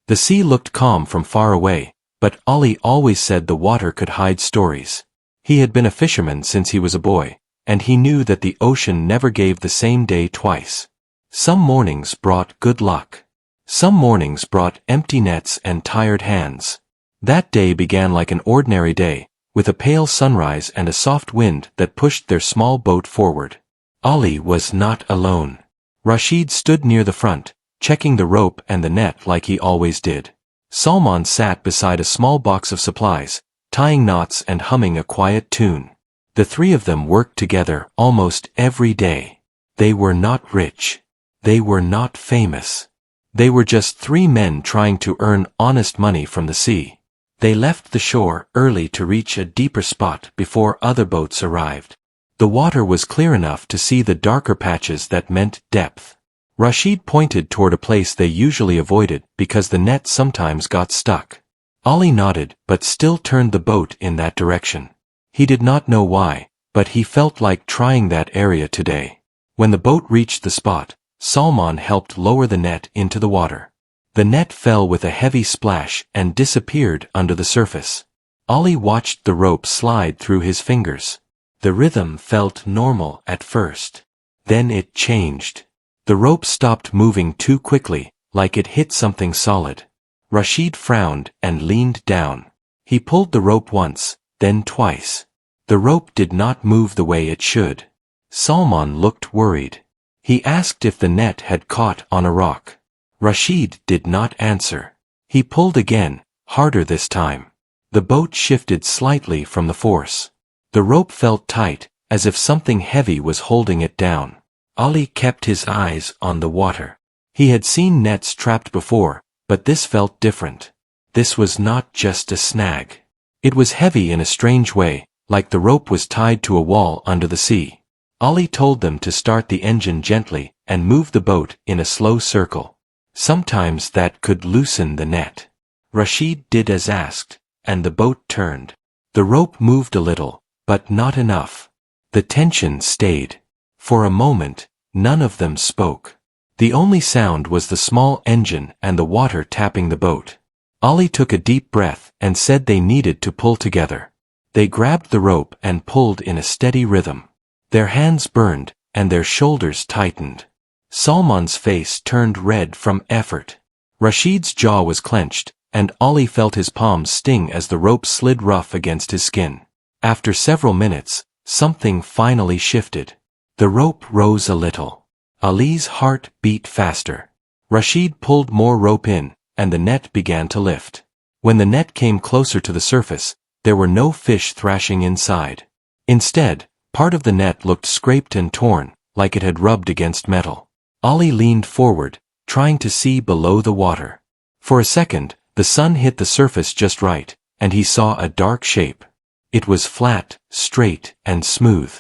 The sea looked calm from far away, but Ollie always said the water could hide stories. He had been a fisherman since he was a boy, and he knew that the ocean never gave the same day twice. Some mornings brought good luck. Some mornings brought empty nets and tired hands. That day began like an ordinary day, with a pale sunrise and a soft wind that pushed their small boat forward. Ollie was not alone. Rashid stood near the front, checking the rope and the net like he always did. Salman sat beside a small box of supplies, tying knots and humming a quiet tune. The three of them worked together almost every day. They were not rich. They were not famous. They were just three men trying to earn honest money from the sea. They left the shore early to reach a deeper spot before other boats arrived. The water was clear enough to see the darker patches that meant depth. Rashid pointed toward a place they usually avoided because the net sometimes got stuck. Ollie nodded but still turned the boat in that direction. He did not know why, but he felt like trying that area today. When the boat reached the spot, Salman helped lower the net into the water. The net fell with a heavy splash and disappeared under the surface. Ollie watched the rope slide through his fingers. The rhythm felt normal at first. Then it changed. The rope stopped moving too quickly, like it hit something solid. Rashid frowned and leaned down. He pulled the rope once, then twice. The rope did not move the way it should. Salman looked worried. He asked if the net had caught on a rock. Rashid did not answer. He pulled again, harder this time. The boat shifted slightly from the force. The rope felt tight, as if something heavy was holding it down. Ollie kept his eyes on the water. He had seen nets trapped before, but this felt different. This was not just a snag. It was heavy in a strange way, like the rope was tied to a wall under the sea. Ollie told them to start the engine gently and move the boat in a slow circle. Sometimes that could loosen the net. Rashid did as asked, and the boat turned. The rope moved a little, but not enough. The tension stayed. For a moment, none of them spoke. The only sound was the small engine and the water tapping the boat. Ollie took a deep breath and said they needed to pull together. They grabbed the rope and pulled in a steady rhythm. Their hands burned, and their shoulders tightened. Salman's face turned red from effort. Rashid's jaw was clenched, and Ollie felt his palms sting as the rope slid rough against his skin. After several minutes, something finally shifted. The rope rose a little. Ali's heart beat faster. Rashid pulled more rope in, and the net began to lift. When the net came closer to the surface, there were no fish thrashing inside. Instead, part of the net looked scraped and torn, like it had rubbed against metal. Ollie leaned forward, trying to see below the water. For a second, the sun hit the surface just right, and he saw a dark shape. It was flat, straight, and smooth.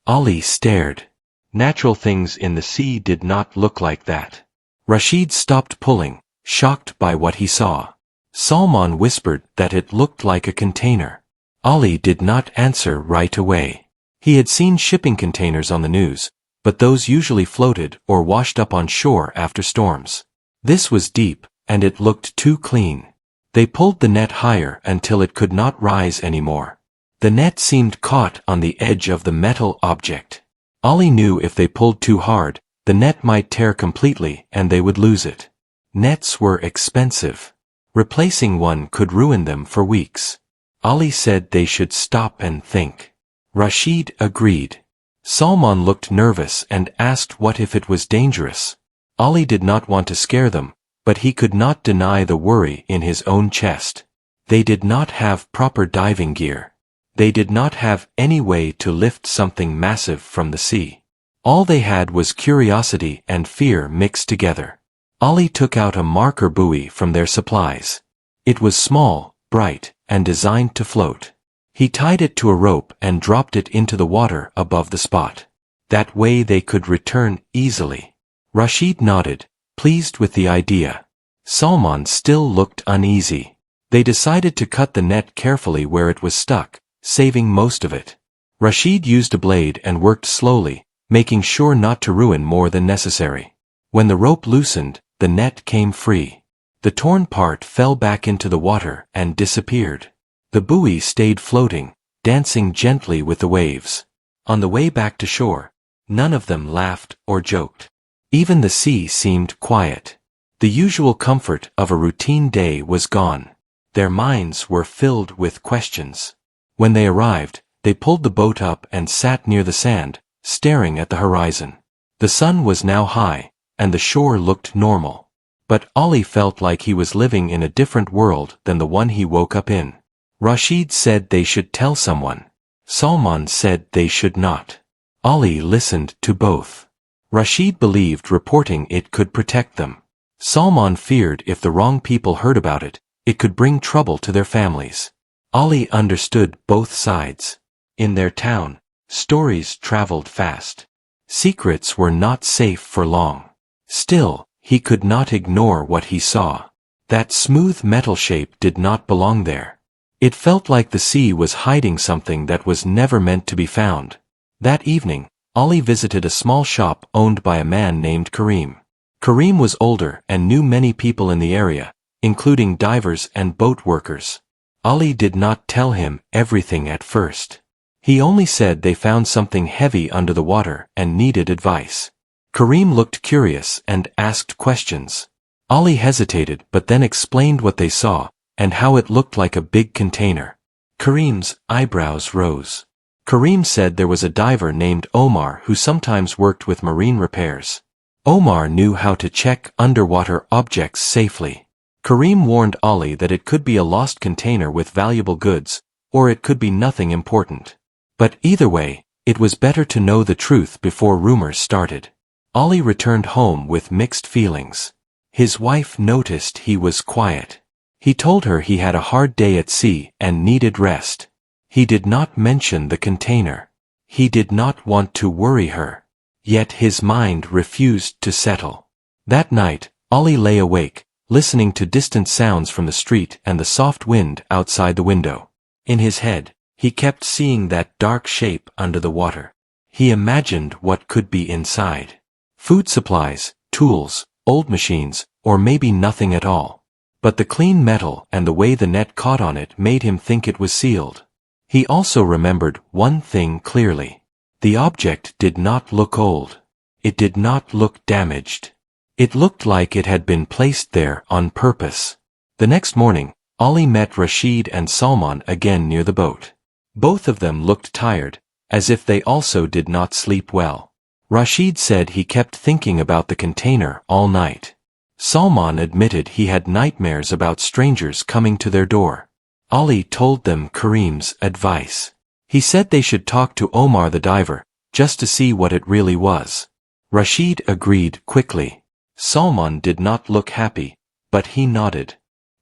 Ollie stared. Natural things in the sea did not look like that. Rashid stopped pulling, shocked by what he saw. Salman whispered that it looked like a container. Ollie did not answer right away. He had seen shipping containers on the news, but those usually floated or washed up on shore after storms. This was deep, and it looked too clean. They pulled the net higher until it could not rise anymore. The net seemed caught on the edge of the metal object. Ollie knew if they pulled too hard, the net might tear completely and they would lose it. Nets were expensive. Replacing one could ruin them for weeks. Ollie said they should stop and think. Rashid agreed. Salman looked nervous and asked what if it was dangerous. Ollie did not want to scare them, but he could not deny the worry in his own chest. They did not have proper diving gear. They did not have any way to lift something massive from the sea. All they had was curiosity and fear mixed together. Ollie took out a marker buoy from their supplies. It was small, bright, and designed to float. He tied it to a rope and dropped it into the water above the spot. That way they could return easily. Rashid nodded, pleased with the idea. Salman still looked uneasy. They decided to cut the net carefully where it was stuck, saving most of it. Rashid used a blade and worked slowly, making sure not to ruin more than necessary. When the rope loosened, the net came free. The torn part fell back into the water and disappeared. The buoy stayed floating, dancing gently with the waves. On the way back to shore, none of them laughed or joked. Even the sea seemed quiet. The usual comfort of a routine day was gone. Their minds were filled with questions. When they arrived, they pulled the boat up and sat near the sand, staring at the horizon. The sun was now high, and the shore looked normal. But Ollie felt like he was living in a different world than the one he woke up in. Rashid said they should tell someone. Salman said they should not. Ollie listened to both. Rashid believed reporting it could protect them. Salman feared if the wrong people heard about it, it could bring trouble to their families. Ollie understood both sides. In their town, stories traveled fast. Secrets were not safe for long. Still, he could not ignore what he saw. That smooth metal shape did not belong there. It felt like the sea was hiding something that was never meant to be found. That evening, Ollie visited a small shop owned by a man named Kareem. Kareem was older and knew many people in the area, including divers and boat workers. Ollie did not tell him everything at first. He only said they found something heavy under the water and needed advice. Kareem looked curious and asked questions. Ollie hesitated but then explained what they saw, and how it looked like a big container. Kareem's eyebrows rose. Kareem said there was a diver named Omar who sometimes worked with marine repairs. Omar knew how to check underwater objects safely. Kareem warned Ollie that it could be a lost container with valuable goods, or it could be nothing important. But either way, it was better to know the truth before rumors started. Ollie returned home with mixed feelings. His wife noticed he was quiet. He told her he had a hard day at sea and needed rest. He did not mention the container. He did not want to worry her. Yet his mind refused to settle. That night, Ollie lay awake, listening to distant sounds from the street and the soft wind outside the window. In his head, he kept seeing that dark shape under the water. He imagined what could be inside. Food supplies, tools, old machines, or maybe nothing at all. But the clean metal and the way the net caught on it made him think it was sealed. He also remembered one thing clearly. The object did not look old. It did not look damaged. It looked like it had been placed there on purpose. The next morning, Ollie met Rashid and Salman again near the boat. Both of them looked tired, as if they also did not sleep well. Rashid said he kept thinking about the container all night. Salman admitted he had nightmares about strangers coming to their door. Ollie told them Kareem's advice. He said they should talk to Omar the diver, just to see what it really was. Rashid agreed quickly. Salman did not look happy, but he nodded.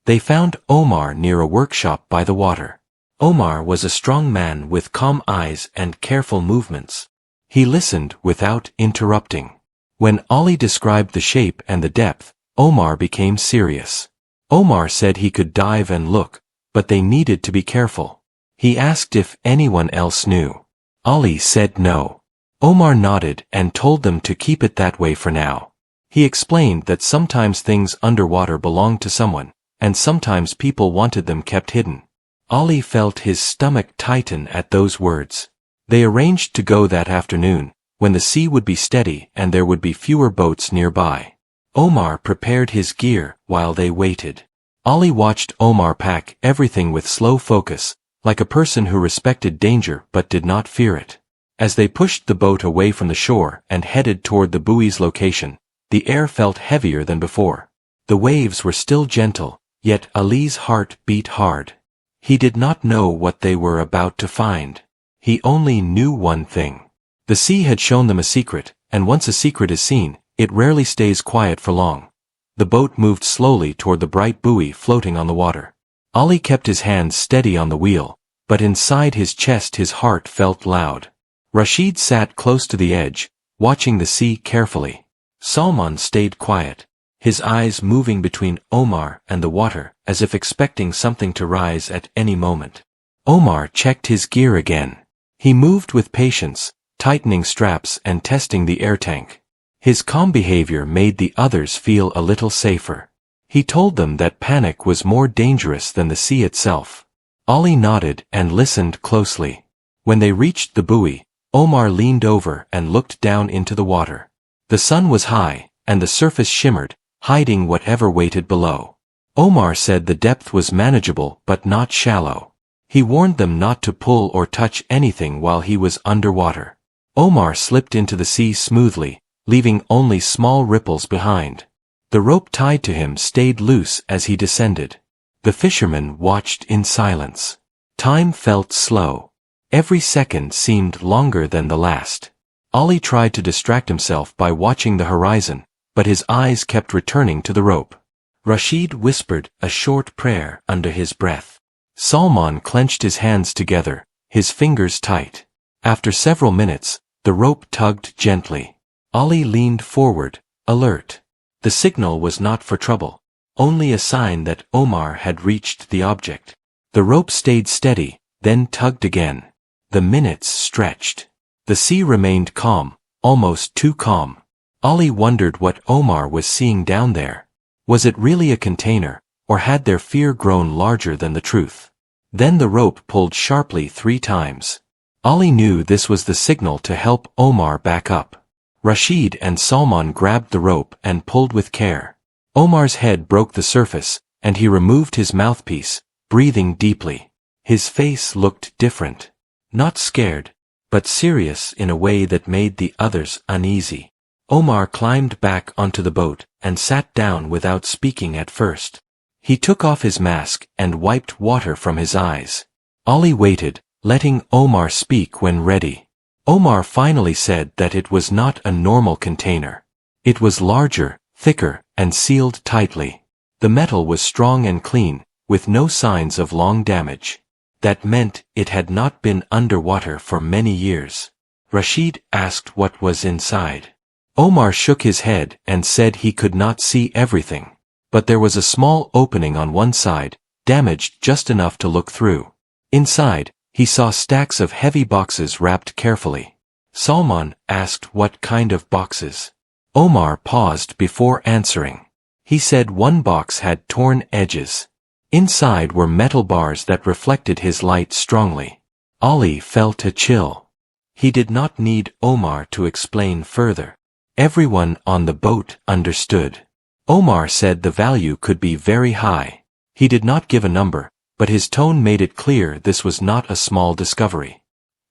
They found Omar near a workshop by the water. Omar was a strong man with calm eyes and careful movements. He listened without interrupting. When Ollie described the shape and the depth, Omar became serious. Omar said he could dive and look, but they needed to be careful. He asked if anyone else knew. Ollie said no. Omar nodded and told them to keep it that way for now. He explained that sometimes things underwater belonged to someone, and sometimes people wanted them kept hidden. Ollie felt his stomach tighten at those words. They arranged to go that afternoon, when the sea would be steady and there would be fewer boats nearby. Omar prepared his gear while they waited. Ollie watched Omar pack everything with slow focus, like a person who respected danger but did not fear it. As they pushed the boat away from the shore and headed toward the buoy's location, the air felt heavier than before. The waves were still gentle, yet Ali's heart beat hard. He did not know what they were about to find. He only knew one thing. The sea had shown them a secret, and once a secret is seen, it rarely stays quiet for long. The boat moved slowly toward the bright buoy floating on the water. Ollie kept his hands steady on the wheel, but inside his chest his heart felt loud. Rashid sat close to the edge, watching the sea carefully. Salman stayed quiet, his eyes moving between Omar and the water, as if expecting something to rise at any moment. Omar checked his gear again. He moved with patience, tightening straps and testing the air tank. His calm behavior made the others feel a little safer. He told them that panic was more dangerous than the sea itself. Ollie nodded and listened closely. When they reached the buoy, Omar leaned over and looked down into the water. The sun was high, and the surface shimmered, hiding whatever waited below. Omar said the depth was manageable but not shallow. He warned them not to pull or touch anything while he was underwater. Omar slipped into the sea smoothly, leaving only small ripples behind. The rope tied to him stayed loose as he descended. The fishermen watched in silence. Time felt slow. Every second seemed longer than the last. Ollie tried to distract himself by watching the horizon, but his eyes kept returning to the rope. Rashid whispered a short prayer under his breath. Salman clenched his hands together, his fingers tight. After several minutes, the rope tugged gently. Ollie leaned forward, alert. The signal was not for trouble, only a sign that Omar had reached the object. The rope stayed steady, then tugged again. The minutes stretched. The sea remained calm, almost too calm. Ollie wondered what Omar was seeing down there. Was it really a container, or had their fear grown larger than the truth? Then the rope pulled sharply 3 times. Ollie knew this was the signal to help Omar back up. Rashid and Salman grabbed the rope and pulled with care. Omar's head broke the surface, and he removed his mouthpiece, breathing deeply. His face looked different. Not scared, but serious in a way that made the others uneasy. Omar climbed back onto the boat and sat down without speaking at first. He took off his mask and wiped water from his eyes. Ollie waited, letting Omar speak when ready. Omar finally said that it was not a normal container. It was larger, thicker, and sealed tightly. The metal was strong and clean, with no signs of long damage. That meant it had not been underwater for many years. Rashid asked what was inside. Omar shook his head and said he could not see everything, but there was a small opening on one side, damaged just enough to look through. Inside, he saw stacks of heavy boxes wrapped carefully. Salman asked what kind of boxes. Omar paused before answering. He said one box had torn edges. Inside were metal bars that reflected his light strongly. Ollie felt a chill. He did not need Omar to explain further. Everyone on the boat understood. Omar said the value could be very high. He did not give a number, but his tone made it clear this was not a small discovery.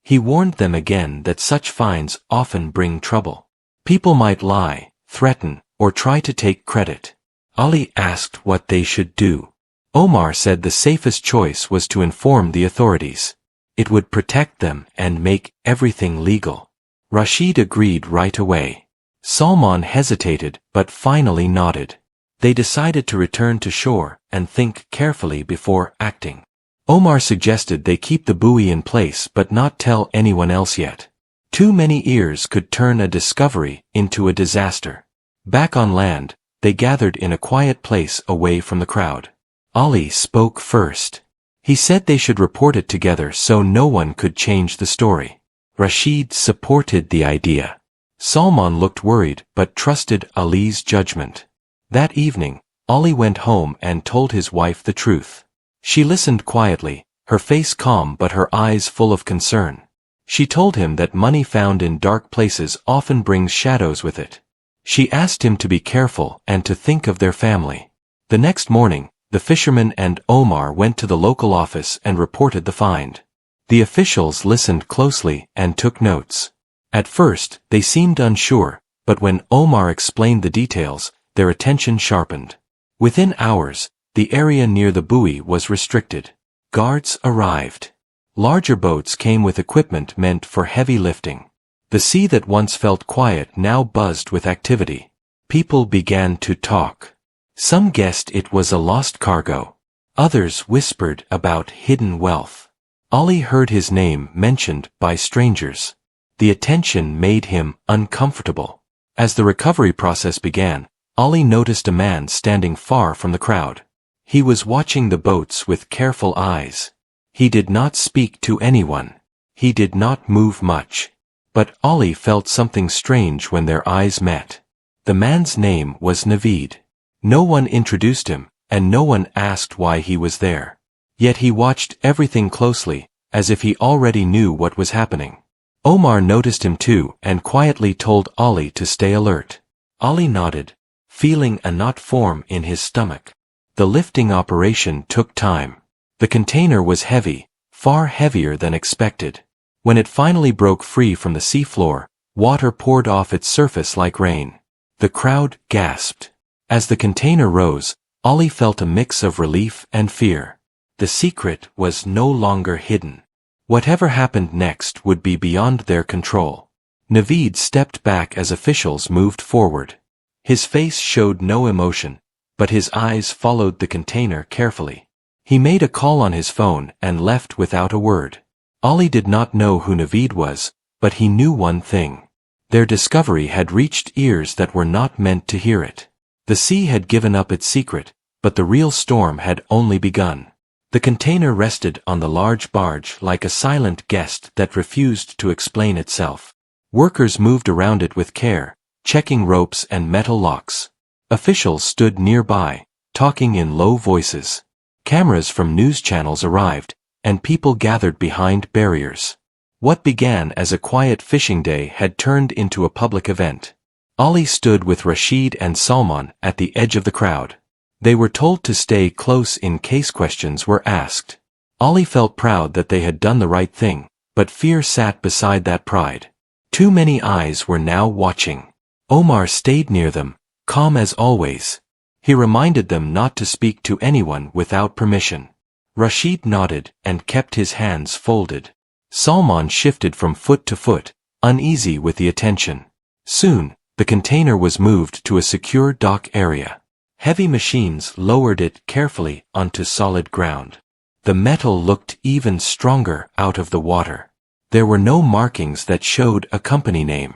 He warned them again that such finds often bring trouble. People might lie, threaten, or try to take credit. Ollie asked what they should do. Omar said the safest choice was to inform the authorities. It would protect them and make everything legal. Rashid agreed right away. Salman hesitated but finally nodded. They decided to return to shore and think carefully before acting. Omar suggested they keep the buoy in place but not tell anyone else yet. Too many ears could turn a discovery into a disaster. Back on land, they gathered in a quiet place away from the crowd. Ollie spoke first. He said they should report it together so no one could change the story. Rashid supported the idea. Salman looked worried but trusted Ali's judgment. That evening, Ollie went home and told his wife the truth. She listened quietly, her face calm but her eyes full of concern. She told him that money found in dark places often brings shadows with it. She asked him to be careful and to think of their family. The next morning, the fishermen and Omar went to the local office and reported the find. The officials listened closely and took notes. At first, they seemed unsure, but when Omar explained the details, their attention sharpened. Within hours, the area near the buoy was restricted. Guards arrived. Larger boats came with equipment meant for heavy lifting. The sea that once felt quiet now buzzed with activity. People began to talk. Some guessed it was a lost cargo. Others whispered about hidden wealth. Ollie heard his name mentioned by strangers. The attention made him uncomfortable. As the recovery process began, Ollie noticed a man standing far from the crowd. He was watching the boats with careful eyes. He did not speak to anyone. He did not move much. But Ollie felt something strange when their eyes met. The man's name was Naveed. No one introduced him, and no one asked why he was there. Yet he watched everything closely, as if he already knew what was happening. Omar noticed him too and quietly told Ali to stay alert. Ali nodded, feeling a knot form in his stomach. The lifting operation took time. The container was heavy, far heavier than expected. When it finally broke free from the seafloor, water poured off its surface like rain. The crowd gasped. As the container rose, Ali felt a mix of relief and fear. The secret was no longer hidden. Whatever happened next would be beyond their control. Naveed stepped back as officials moved forward. His face showed no emotion, but his eyes followed the container carefully. He made a call on his phone and left without a word. Ali did not know who Naveed was, but he knew one thing. Their discovery had reached ears that were not meant to hear it. The sea had given up its secret, but the real storm had only begun. The container rested on the large barge like a silent guest that refused to explain itself. Workers moved around it with care, checking ropes and metal locks. Officials stood nearby, talking in low voices. Cameras from news channels arrived, and people gathered behind barriers. What began as a quiet fishing day had turned into a public event. Ali stood with Rashid and Salman at the edge of the crowd. They were told to stay close in case questions were asked. Ali felt proud that they had done the right thing, but fear sat beside that pride. Too many eyes were now watching. Omar stayed near them, calm as always. He reminded them not to speak to anyone without permission. Rashid nodded and kept his hands folded. Salman shifted from foot to foot, uneasy with the attention. Soon, the container was moved to a secure dock area. Heavy machines lowered it carefully onto solid ground. The metal looked even stronger out of the water. There were no markings that showed a company name.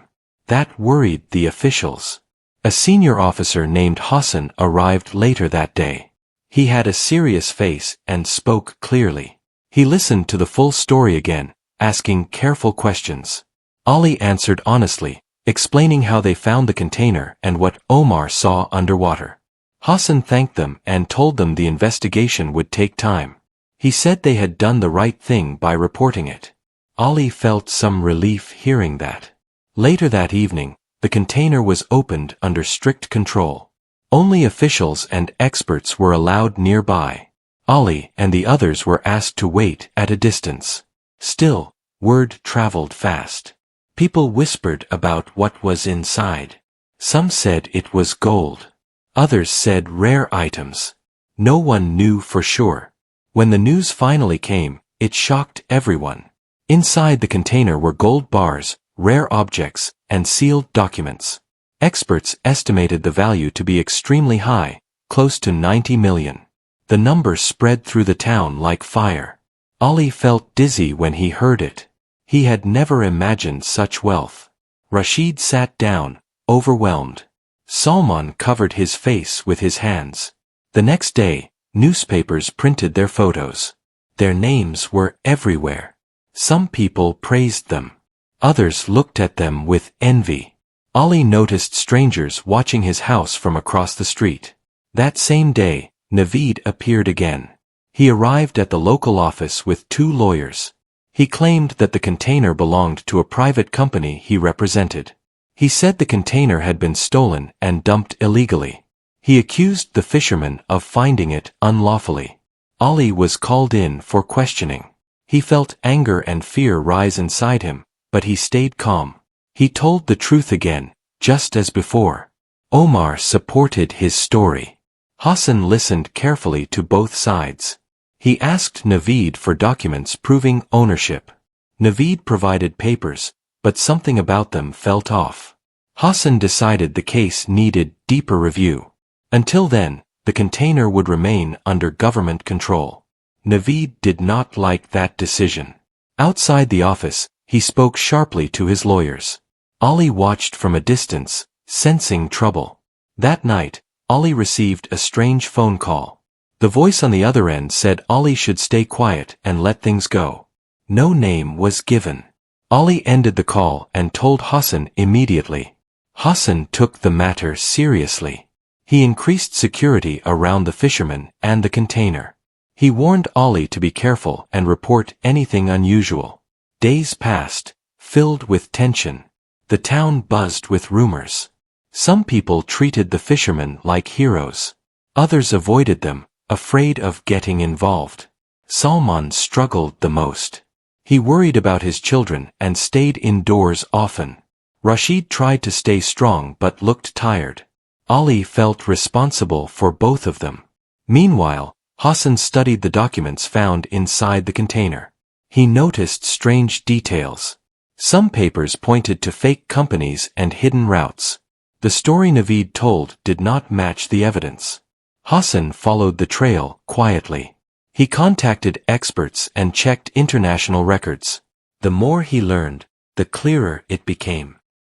That worried the officials. A senior officer named Hassan arrived later that day. He had a serious face and spoke clearly. He listened to the full story again, asking careful questions. Ali answered honestly, explaining how they found the container and what Omar saw underwater. Hassan thanked them and told them the investigation would take time. He said they had done the right thing by reporting it. Ali felt some relief hearing that. Later that evening, the container was opened under strict control. Only officials and experts were allowed nearby. Ali and the others were asked to wait at a distance. Still, word traveled fast. People whispered about what was inside. Some said it was gold. Others said rare items. No one knew for sure. When the news finally came, it shocked everyone. Inside the container were gold bars, rare objects, and sealed documents. Experts estimated the value to be extremely high, close to 90 million. The number spread through the town like fire. Ali felt dizzy when he heard it. He had never imagined such wealth. Rashid sat down, overwhelmed. Salman covered his face with his hands. The next day, newspapers printed their photos. Their names were everywhere. Some people praised them. Others looked at them with envy. Ali noticed strangers watching his house from across the street. That same day, Naveed appeared again. He arrived at the local office with 2 lawyers. He claimed that the container belonged to a private company he represented. He said the container had been stolen and dumped illegally. He accused the fishermen of finding it unlawfully. Ali was called in for questioning. He felt anger and fear rise inside him, but he stayed calm. He told the truth again, just as before. Omar supported his story. Hassan listened carefully to both sides. He asked Naveed for documents proving ownership. Naveed provided papers, but something about them felt off. Hassan decided the case needed deeper review. Until then, the container would remain under government control. Naveed did not like that decision. Outside the office, he spoke sharply to his lawyers. Ali watched from a distance, sensing trouble. That night, Ali received a strange phone call. The voice on the other end said Ali should stay quiet and let things go. No name was given. Ali ended the call and told Hassan immediately. Hassan took the matter seriously. He increased security around the fishermen and the container. He warned Ali to be careful and report anything unusual. Days passed, filled with tension. The town buzzed with rumors. Some people treated the fishermen like heroes. Others avoided them, afraid of getting involved. Salman struggled the most. He worried about his children and stayed indoors often. Rashid tried to stay strong but looked tired. Ali felt responsible for both of them. Meanwhile, Hassan studied the documents found inside the container. He noticed strange details. Some papers pointed to fake companies and hidden routes. The story Naveed told did not match the evidence. Hassan followed the trail quietly. He contacted experts and checked international records. The more he learned, the clearer it became.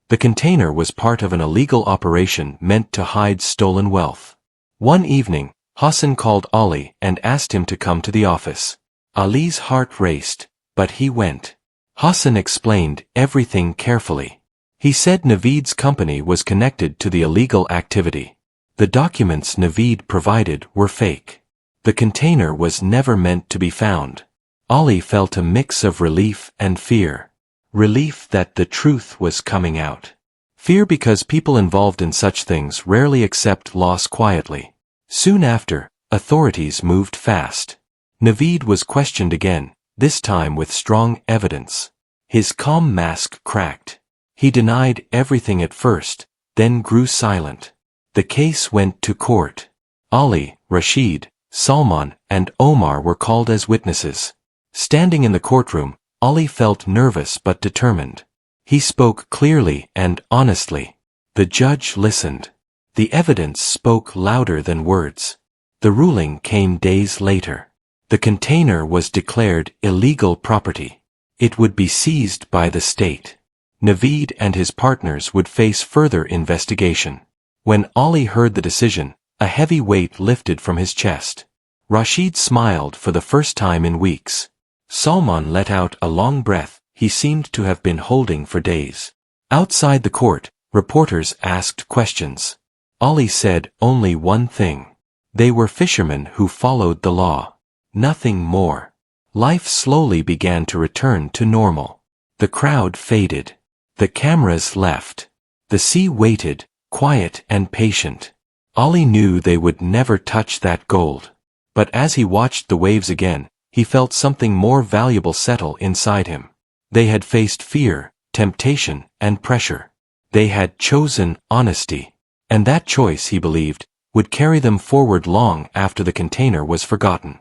The container was part of an illegal operation meant to hide stolen wealth. One evening, Hassan called Ali and asked him to come to the office. Ali's heart raced, but he went. Hassan explained everything carefully. He said Naveed's company was connected to the illegal activity. The documents Naveed provided were fake. The container was never meant to be found. Ali felt a mix of relief and fear. Relief that the truth was coming out. Fear because people involved in such things rarely accept loss quietly. Soon after, authorities moved fast. Naveed was questioned again, this time with strong evidence. His calm mask cracked. He denied everything at first, then grew silent. The case went to court. Ali, Rashid, Salman, and Omar were called as witnesses. Standing in the courtroom, Ali felt nervous but determined. He spoke clearly and honestly. The judge listened. The evidence spoke louder than words. The ruling came days later. The container was declared illegal property. It would be seized by the state. Naveed and his partners would face further investigation. When Ali heard the decision, a heavy weight lifted from his chest. Rashid smiled for the first time in weeks. Salman let out a long breath he seemed to have been holding for days. Outside the court, reporters asked questions. Ali said only one thing. They were fishermen who followed the law. Nothing more. Life slowly began to return to normal. The crowd faded. The cameras left. The sea waited, quiet and patient. Ali knew they would never touch that gold. But as he watched the waves again, he felt something more valuable settle inside him. They had faced fear, temptation, and pressure. They had chosen honesty. And that choice, he believed, would carry them forward long after the container was forgotten.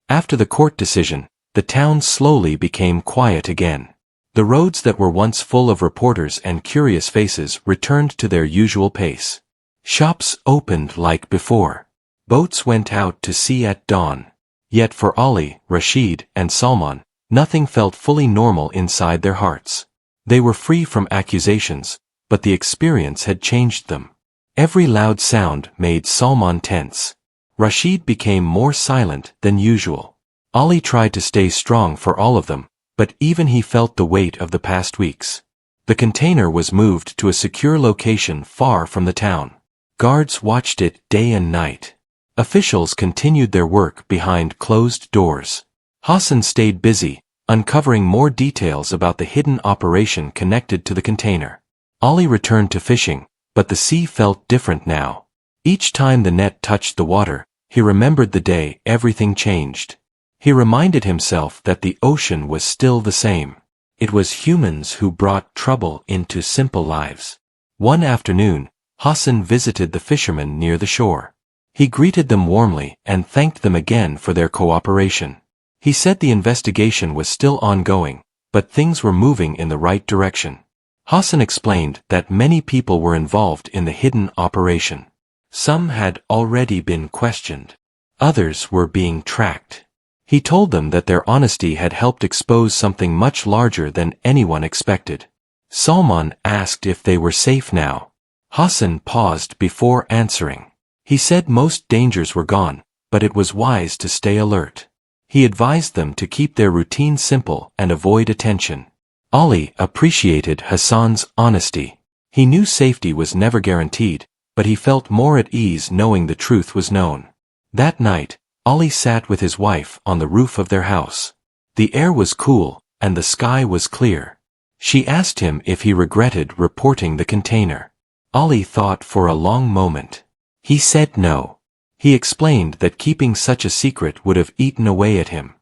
After the court decision, the town slowly became quiet again. The roads that were once full of reporters and curious faces returned to their usual pace. Shops opened like before. Boats went out to sea at dawn. Yet for Ali, Rashid, and Salman, nothing felt fully normal inside their hearts. They were free from accusations, but the experience had changed them. Every loud sound made Salman tense. Rashid became more silent than usual. Ali tried to stay strong for all of them, but even he felt the weight of the past weeks. The container was moved to a secure location far from the town. Guards watched it day and night. Officials continued their work behind closed doors. Hassan stayed busy, uncovering more details about the hidden operation connected to the container. Ali returned to fishing, but the sea felt different now. Each time the net touched the water, he remembered the day everything changed. He reminded himself that the ocean was still the same. It was humans who brought trouble into simple lives. One afternoon, Hassan visited the fishermen near the shore. He greeted them warmly and thanked them again for their cooperation. He said the investigation was still ongoing, but things were moving in the right direction. Hassan explained that many people were involved in the hidden operation. Some had already been questioned. Others were being tracked. He told them that their honesty had helped expose something much larger than anyone expected. Salman asked if they were safe now. Hassan paused before answering. He said most dangers were gone, but it was wise to stay alert. He advised them to keep their routine simple and avoid attention. Ali appreciated Hassan's honesty. He knew safety was never guaranteed, but he felt more at ease knowing the truth was known. That night, Ollie sat with his wife on the roof of their house. The air was cool, and the sky was clear. She asked him if he regretted reporting the container. Ollie thought for a long moment. He said no. He explained that keeping such a secret would have eaten away at him.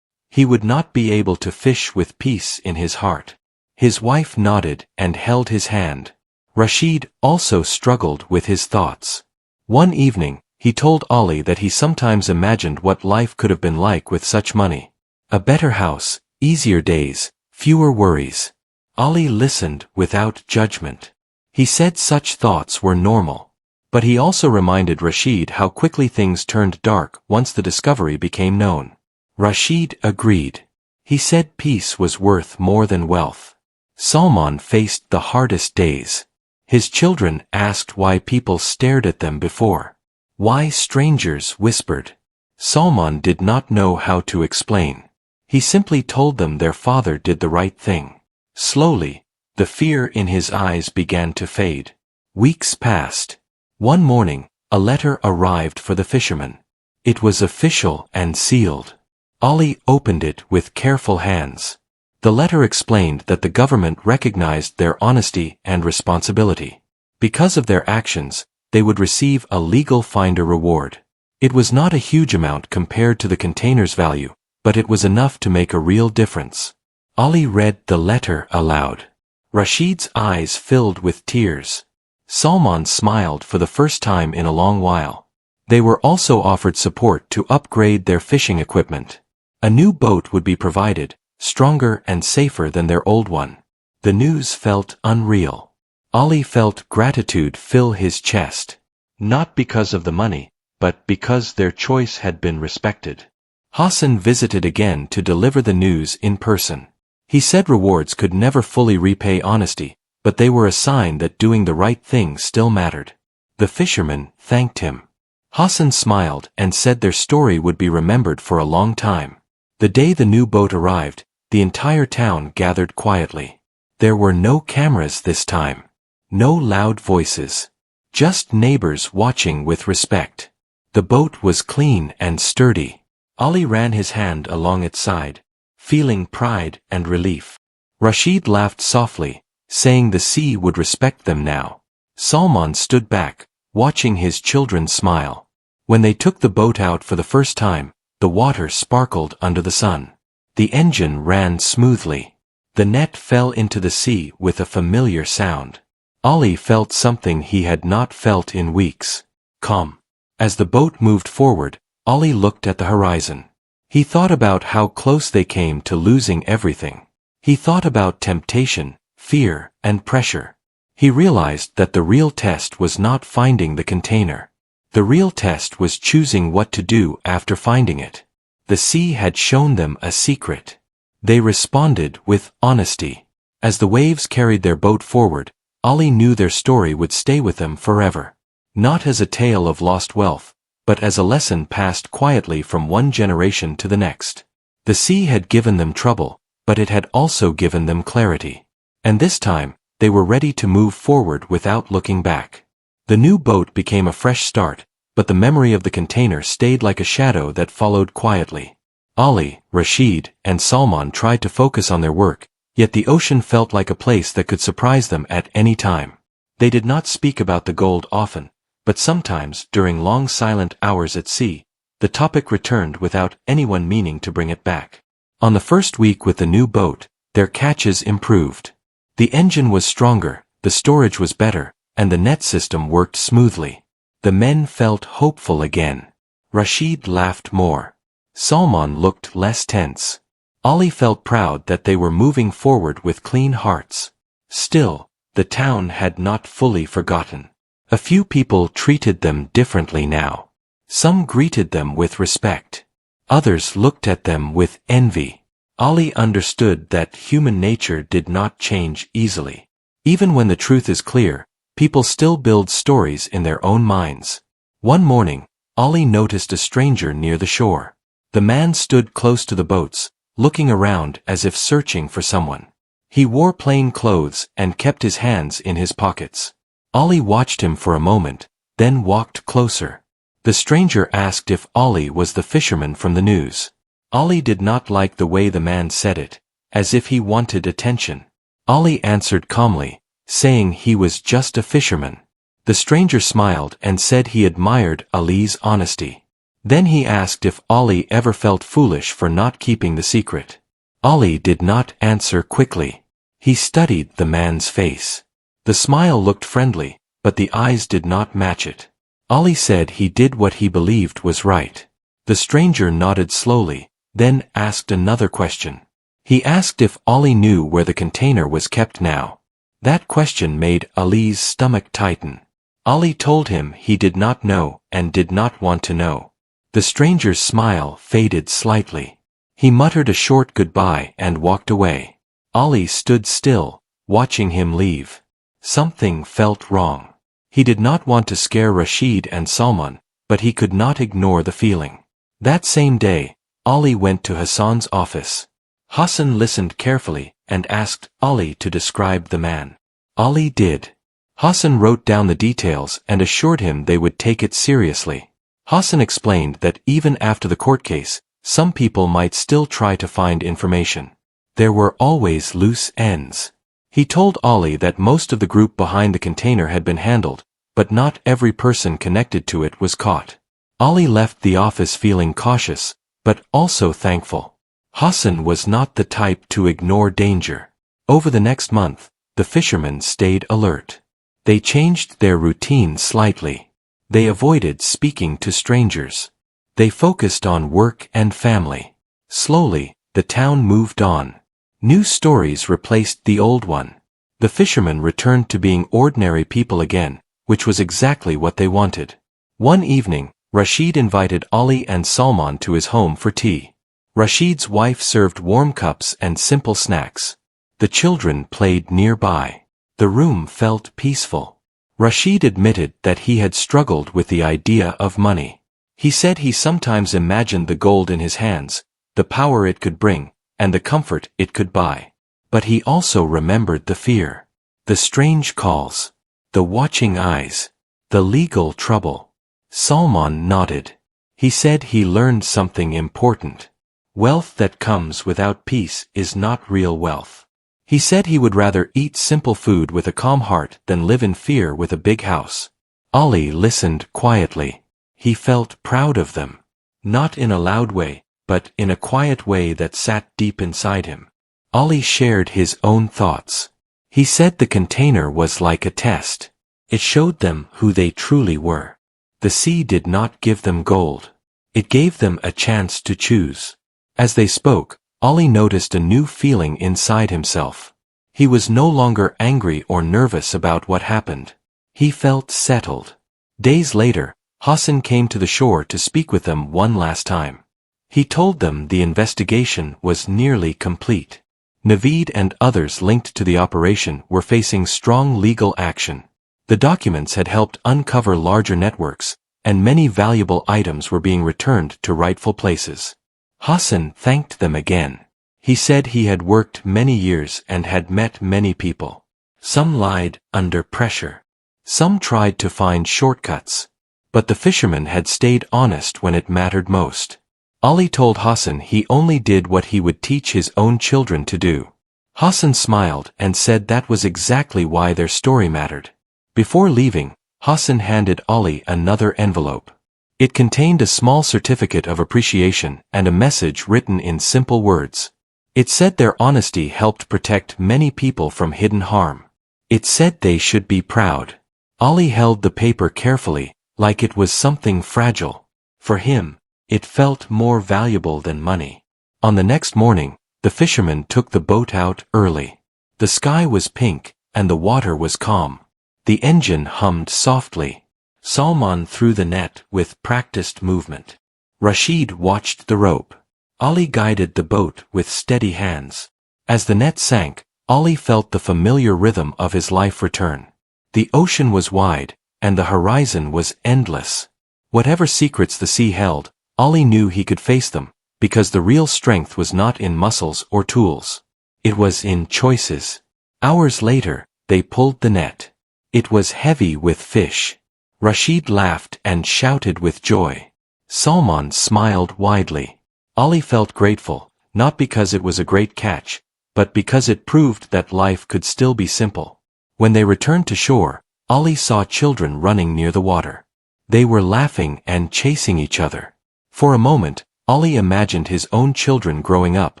He would not be able to fish with peace in his heart. His wife nodded and held his hand. Rashid also struggled with his thoughts. One evening, he told Ollie that he sometimes imagined what life could have been like with such money. A better house, easier days, fewer worries. Ollie listened without judgment. He said such thoughts were normal. But he also reminded Rashid how quickly things turned dark once the discovery became known. Rashid agreed. He said peace was worth more than wealth. Salman faced the hardest days. His children asked why people stared at them before. Why strangers whispered. Salman did not know how to explain. He simply told them their father did the right thing. Slowly, the fear in his eyes began to fade. Weeks passed. One morning, a letter arrived for the fisherman. It was official and sealed. Ollie opened it with careful hands. The letter explained that the government recognized their honesty and responsibility. Because of their actions, they would receive a legal finder reward. It was not a huge amount compared to the container's value, but it was enough to make a real difference. Ollie read the letter aloud. Rashid's eyes filled with tears. Salman smiled for the first time in a long while. They were also offered support to upgrade their fishing equipment. A new boat would be provided, stronger and safer than their old one. The news felt unreal. Ollie felt gratitude fill his chest. Not because of the money, but because their choice had been respected. Hassan visited again to deliver the news in person. He said rewards could never fully repay honesty, but they were a sign that doing the right thing still mattered. The fisherman thanked him. Hassan smiled and said their story would be remembered for a long time. The day the new boat arrived, the entire town gathered quietly. There were no cameras this time. No loud voices. Just neighbors watching with respect. The boat was clean and sturdy. Ollie ran his hand along its side, feeling pride and relief. Rashid laughed softly, saying the sea would respect them now. Salman stood back, watching his children smile. When they took the boat out for the first time, the water sparkled under the sun. The engine ran smoothly. The net fell into the sea with a familiar sound. Ollie felt something he had not felt in weeks. Calm. As the boat moved forward, Ollie looked at the horizon. He thought about how close they came to losing everything. He thought about temptation, fear, and pressure. He realized that the real test was not finding the container. The real test was choosing what to do after finding it. The sea had shown them a secret. They responded with honesty. As the waves carried their boat forward, Ollie knew their story would stay with them forever. Not as a tale of lost wealth, but as a lesson passed quietly from one generation to the next. The sea had given them trouble, but it had also given them clarity. And this time, they were ready to move forward without looking back. The new boat became a fresh start, but the memory of the container stayed like a shadow that followed quietly. Ollie, Rashid, and Salman tried to focus on their work, yet the ocean felt like a place that could surprise them at any time. They did not speak about the gold often, but sometimes, during long silent hours at sea, the topic returned without anyone meaning to bring it back. On the first week with the new boat, their catches improved. The engine was stronger, the storage was better, and the net system worked smoothly. The men felt hopeful again. Rashid laughed more. Salman looked less tense. Ollie felt proud that they were moving forward with clean hearts. Still, the town had not fully forgotten. A few people treated them differently now. Some greeted them with respect. Others looked at them with envy. Ollie understood that human nature did not change easily. Even when the truth is clear, people still build stories in their own minds. One morning, Ollie noticed a stranger near the shore. The man stood close to the boats, looking around as if searching for someone. He wore plain clothes and kept his hands in his pockets. Ollie watched him for a moment, then walked closer. The stranger asked if Ollie was the fisherman from the news. Ollie did not like the way the man said it, as if he wanted attention. Ollie answered calmly, saying he was just a fisherman. The stranger smiled and said he admired Ollie's honesty. Then he asked if Ollie ever felt foolish for not keeping the secret. Ollie did not answer quickly. He studied the man's face. The smile looked friendly, but the eyes did not match it. Ollie said he did what he believed was right. The stranger nodded slowly, then asked another question. He asked if Ollie knew where the container was kept now. That question made Ollie's stomach tighten. Ollie told him he did not know and did not want to know. The stranger's smile faded slightly. He muttered a short goodbye and walked away. Ollie stood still, watching him leave. Something felt wrong. He did not want to scare Rashid and Salman, but he could not ignore the feeling. That same day, Ollie went to Hassan's office. Hassan listened carefully and asked Ollie to describe the man. Ollie did. Hassan wrote down the details and assured him they would take it seriously. Hassan explained that even after the court case, some people might still try to find information. There were always loose ends. He told Ollie that most of the group behind the container had been handled, but not every person connected to it was caught. Ollie left the office feeling cautious, but also thankful. Hassan was not the type to ignore danger. Over the next month, the fishermen stayed alert. They changed their routine slightly. They avoided speaking to strangers. They focused on work and family. Slowly, the town moved on. New stories replaced the old one. The fishermen returned to being ordinary people again, which was exactly what they wanted. One evening, Rashid invited Ollie and Salman to his home for tea. Rashid's wife served warm cups and simple snacks. The children played nearby. The room felt peaceful. Rashid admitted that he had struggled with the idea of money. He said he sometimes imagined the gold in his hands, the power it could bring, and the comfort it could buy. But he also remembered the fear, the strange calls, the watching eyes, the legal trouble. Salman nodded. He said he learned something important. Wealth that comes without peace is not real wealth. He said he would rather eat simple food with a calm heart than live in fear with a big house. Ollie listened quietly. He felt proud of them. Not in a loud way, but in a quiet way that sat deep inside him. Ollie shared his own thoughts. He said the container was like a test. It showed them who they truly were. The sea did not give them gold. It gave them a chance to choose. As they spoke, Ollie noticed a new feeling inside himself. He was no longer angry or nervous about what happened. He felt settled. Days later, Hassan came to the shore to speak with them one last time. He told them the investigation was nearly complete. Naveed and others linked to the operation were facing strong legal action. The documents had helped uncover larger networks, and many valuable items were being returned to rightful places. Hassan thanked them again. He said he had worked many years and had met many people. Some lied under pressure. Some tried to find shortcuts. But the fishermen had stayed honest when it mattered most. Ollie told Hassan he only did what he would teach his own children to do. Hassan smiled and said that was exactly why their story mattered. Before leaving, Hassan handed Ollie another envelope. It contained a small certificate of appreciation and a message written in simple words. It said their honesty helped protect many people from hidden harm. It said they should be proud. Ollie held the paper carefully, like it was something fragile. For him, it felt more valuable than money. On the next morning, the fishermen took the boat out early. The sky was pink, and the water was calm. The engine hummed softly. Salman threw the net with practiced movement. Rashid watched the rope. Ollie guided the boat with steady hands. As the net sank, Ollie felt the familiar rhythm of his life return. The ocean was wide, and the horizon was endless. Whatever secrets the sea held, Ollie knew he could face them, because the real strength was not in muscles or tools. It was in choices. Hours later, they pulled the net. It was heavy with fish. Rashid laughed and shouted with joy. Salman smiled widely. Ali felt grateful, not because it was a great catch, but because it proved that life could still be simple. When they returned to shore, Ali saw children running near the water. They were laughing and chasing each other. For a moment, Ali imagined his own children growing up,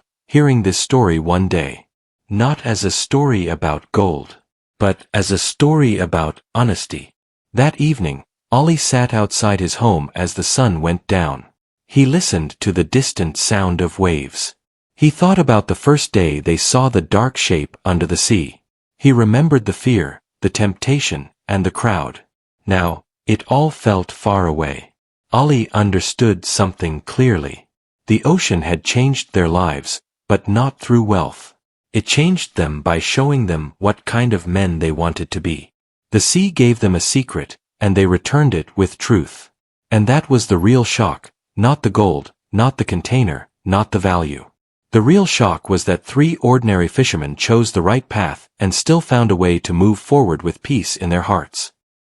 hearing this story one day. Not as a story about gold, but as a story about honesty. That evening, Ali sat outside his home as the sun went down. He listened to the distant sound of waves. He thought about the first day they saw the dark shape under the sea. He remembered the fear, the temptation, and the crowd. Now, it all felt far away. Ali understood something clearly. The ocean had changed their lives, but not through wealth. It changed them by showing them what kind of men they wanted to be. The sea gave them a secret, and they returned it with truth. And that was the real shock, not the gold, not the container, not the value. The real shock was that 3 ordinary fishermen chose the right path and still found a way to move forward with peace in their hearts.